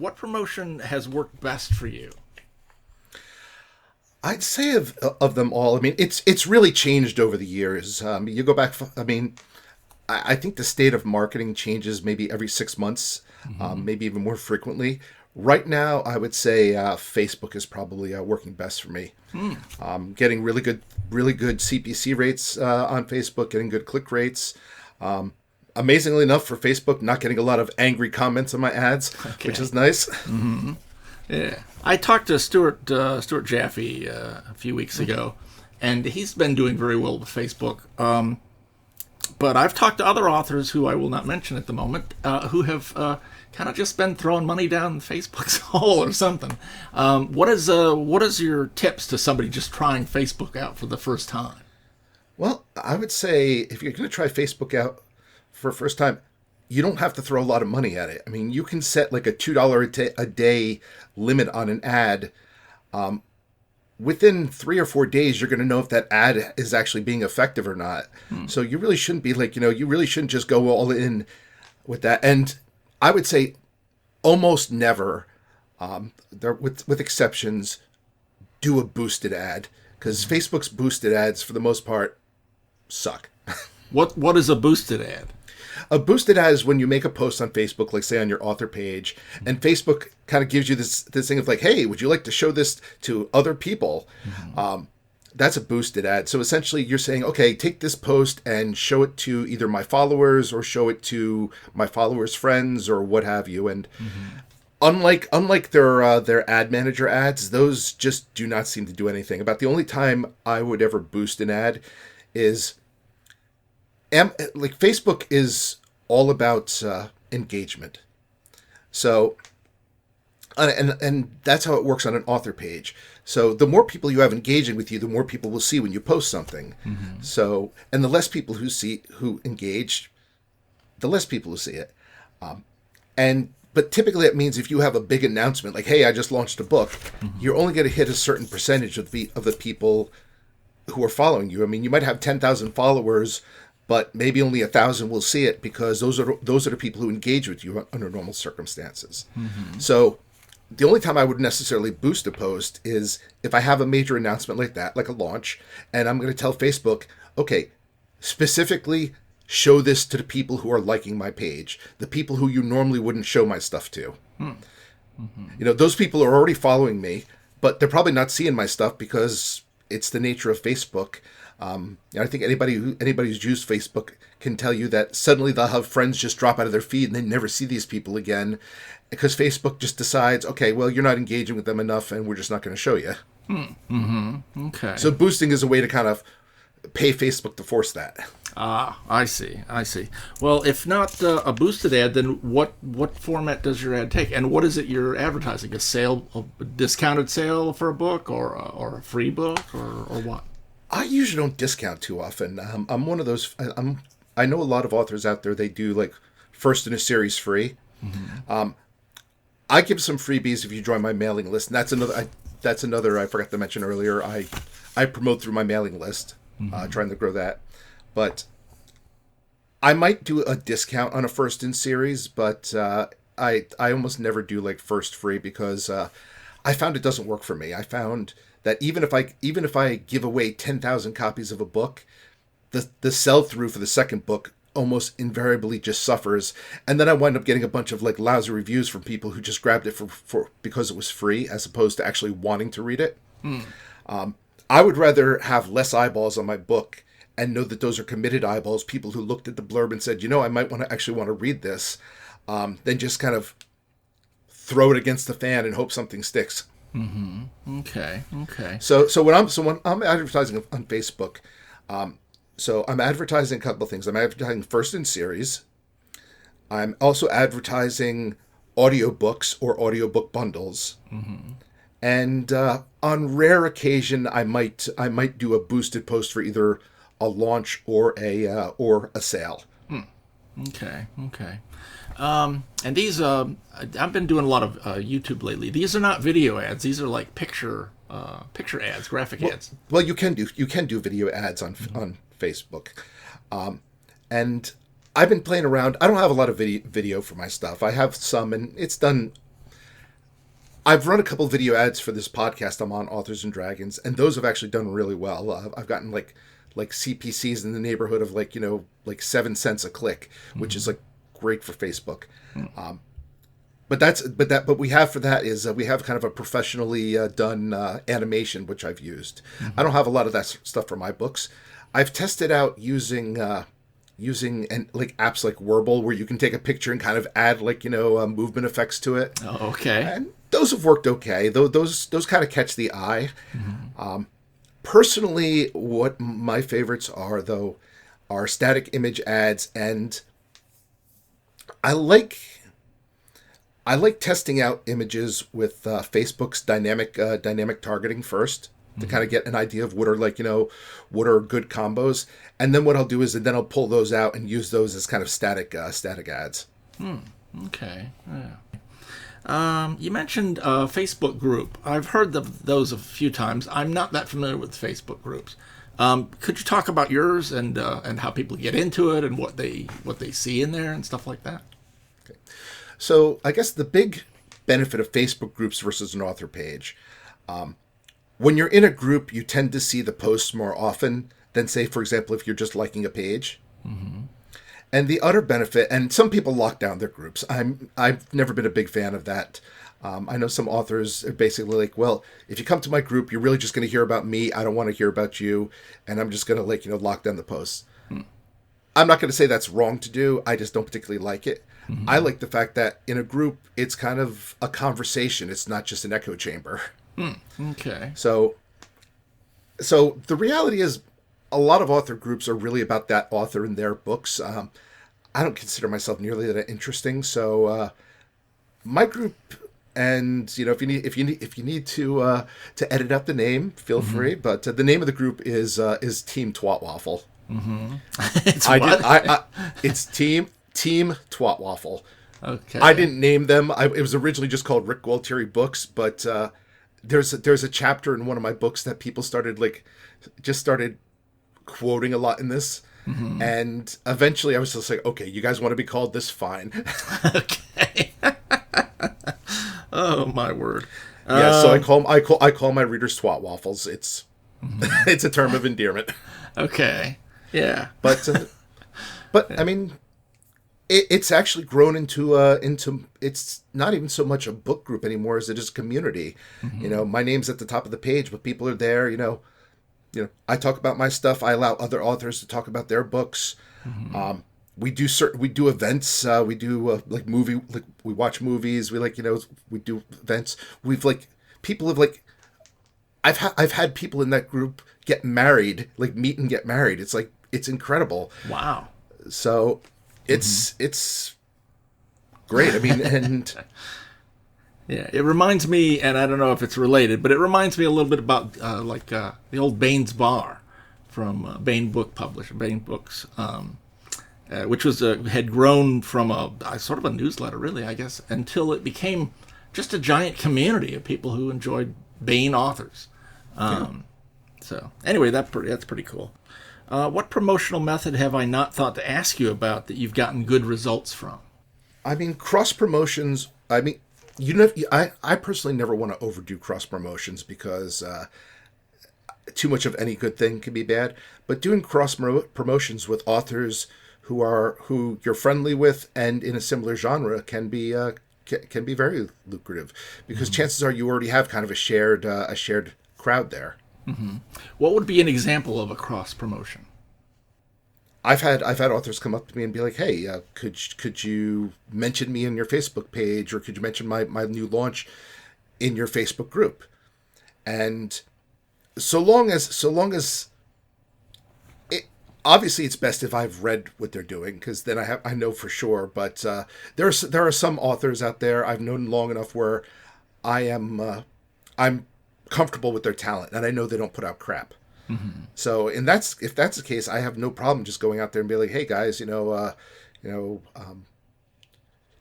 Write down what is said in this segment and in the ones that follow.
what promotion has worked best for you? I'd say of them all. I mean, it's really changed over the years. You go back. I mean, I think the state of marketing changes maybe every 6 months, maybe even more frequently. Right now, I would say Facebook is probably working best for me. Getting really good CPC rates on Facebook, getting good click rates. Amazingly enough, for Facebook, not getting a lot of angry comments on my ads, which is nice. Mm-hmm. Yeah, I talked to Stuart Jaffe a few weeks ago, and he's been doing very well with Facebook. But I've talked to other authors who I will not mention at the moment, who have kind of just been throwing money down Facebook's hole or something. What is your tips to somebody just trying Facebook out for the first time? Well, I would say if you're going to try Facebook out for the first time, you don't have to throw a lot of money at it. I mean, you can set like a $2 a day limit on an ad. Within 3 or 4 days, you're going to know if that ad is actually being effective or not. So you really shouldn't be like, you really shouldn't just go all in with that. And I would say almost never, with exceptions, do a boosted ad, because Facebook's boosted ads, for the most part, suck. What is a boosted ad? A boosted ad is when you make a post on Facebook, like say on your author page, and Facebook kind of gives you this thing of like, hey, would you like to show this to other people? That's a boosted ad. So essentially you're saying, okay, take this post and show it to either my followers or show it to my followers' friends or what have you. And unlike their ad manager ads, those just do not seem to do anything. About the only time I would ever boost an ad is like Facebook is all about engagement. So, and that's how it works on an author page. So the more people you have engaging with you, the more people will see when you post something. So, and the less people who engage, the less people will see it. But typically it means if you have a big announcement, like, hey, I just launched a book, you're only going to hit a certain percentage of the people who are following you. I mean, you might have 10,000 followers, but maybe only 1,000 will see it, because those are the people who engage with you under normal circumstances. So the only time I would necessarily boost a post is if I have a major announcement like that, like a launch, and I'm going to tell Facebook, okay, specifically show this to the people who are liking my page, the people who you normally wouldn't show my stuff to. Those people are already following me, but they're probably not seeing my stuff because it's the nature of Facebook. I think anybody who's used Facebook can tell you that suddenly they'll have friends just drop out of their feed and they never see these people again, because Facebook just decides, okay, well, you're not engaging with them enough and we're just not going to show you. Okay. So boosting is a way to kind of pay Facebook to force that. I see. Well, if not a boosted ad, then what format does your ad take? And what is it you're advertising? A discounted sale for a book, or a free book, or what? I usually don't discount too often. I'm one of those. I know a lot of authors out there. They do like first in a series free. I give some freebies if you join my mailing list, and that's another. I forgot to mention earlier. I promote through my mailing list, trying to grow that. But I might do a discount on a first in series, but I almost never do like first free, because I found it doesn't work for me. I found that even if I give away 10,000 copies of a book, the sell through for the second book almost invariably just suffers, and then I wind up getting a bunch of like lousy reviews from people who just grabbed it for because it was free, as opposed to actually wanting to read it. I would rather have less eyeballs on my book and know that those are committed eyeballs, people who looked at the blurb and said, I might want to read this, than just kind of throw it against the fan and hope something sticks. Okay. So when I'm advertising on Facebook, so I'm advertising a couple of things. I'm advertising first in series. I'm also advertising audiobooks or audiobook bundles. And on rare occasion, I might do a boosted post for either a launch or a sale. Okay. And these, I've been doing a lot of YouTube lately. These are not video ads. These are like picture ads, graphic ads. Well, you can do video ads on Facebook, and I've been playing around. I don't have a lot of video for my stuff. I have some, and it's done I've run a couple video ads for this podcast I'm on, Authors and Dragons, and those have actually done really well. I've gotten like CPCs in the neighborhood of like 7 cents a click, which is like great for Facebook. But we have for that is we have kind of a professionally done animation, which I've used. I don't have a lot of that stuff for my books. I've tested out using like apps like Wordle, where you can take a picture and kind of add movement effects to it. Oh, okay. And those have worked okay. Those kind of catch the eye. Personally, what my favorites are, though, are static image ads, and I like testing out images with Facebook's dynamic targeting first to kind of get an idea of what are what are good combos, and then what I'll do is then I'll pull those out and use those as kind of static ads. Okay. Yeah. You mentioned Facebook group. I've heard of those a few times. I'm not that familiar with Facebook groups. Could you talk about yours and how people get into it and what they see in there and stuff like that? Okay. So I guess the big benefit of Facebook groups versus an author page, when you're in a group, you tend to see the posts more often than, say, for example, if you're just liking a page. And the other benefit, and some people lock down their groups. I've never been a big fan of that. I know some authors are basically like, well, if you come to my group, you're really just going to hear about me. I don't want to hear about you, and I'm just going to lock down the posts. I'm not going to say that's wrong to do. I just don't particularly like it. I like the fact that in a group, it's kind of a conversation. It's not just an echo chamber. Okay. So the reality is, a lot of author groups are really about that author and their books. I don't consider myself nearly that interesting. So my group, and if you need to edit up the name, feel free. But the name of the group is Team Twatwaffle. It's Team Twatwaffle. Okay. I didn't name them. It was originally just called Rick Gualtieri Books, but there's a chapter in one of my books that people started quoting a lot in this, and eventually I was just like, okay, you guys want to be called this, fine. Okay. Oh my word. Yeah, so I call my readers twat waffles. It's it's a term of endearment. Okay. Yeah. But I mean, it's actually grown into it's not even so much a book group anymore as it is a community. My name's at the top of the page, but people are there. I talk about my stuff. I allow other authors to talk about their books. We do events. We do we watch movies. We do events. I've had people in that group get married, meet and get married. It's incredible. Wow. So it's great. I mean, and yeah, it reminds me, and I don't know if it's related, but it reminds me a little bit about the old Baen's Bar from Baen Book Publisher, Baen Books, which was had grown from a sort of a newsletter, really, I guess, until it became just a giant community of people who enjoyed Baen authors. So anyway, that's pretty cool. What promotional method have I not thought to ask you about that you've gotten good results from? I mean, cross promotions. I mean, I personally never want to overdo cross promotions because too much of any good thing can be bad. But doing cross promotions with authors who you're friendly with and in a similar genre can be very lucrative, because chances are you already have kind of a shared crowd there. What would be an example of a cross promotion? I've had authors come up to me and be like, "Hey, could you mention me in your Facebook page, or could you mention my new launch in your Facebook group?" And so long as it, obviously it's best if I've read what they're doing, because then I know for sure. But there are some authors out there I've known long enough where I'm comfortable with their talent, and I know they don't put out crap. So if that's the case, I have no problem just going out there and be like, "Hey guys,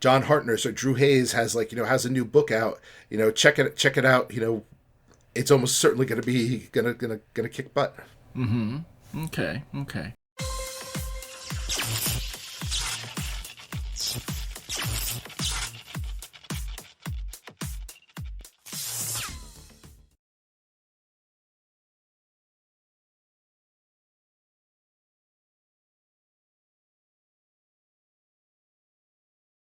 John Hartness or Drew Hayes has has a new book out. Check it out. It's almost certainly going to be gonna kick butt." Okay.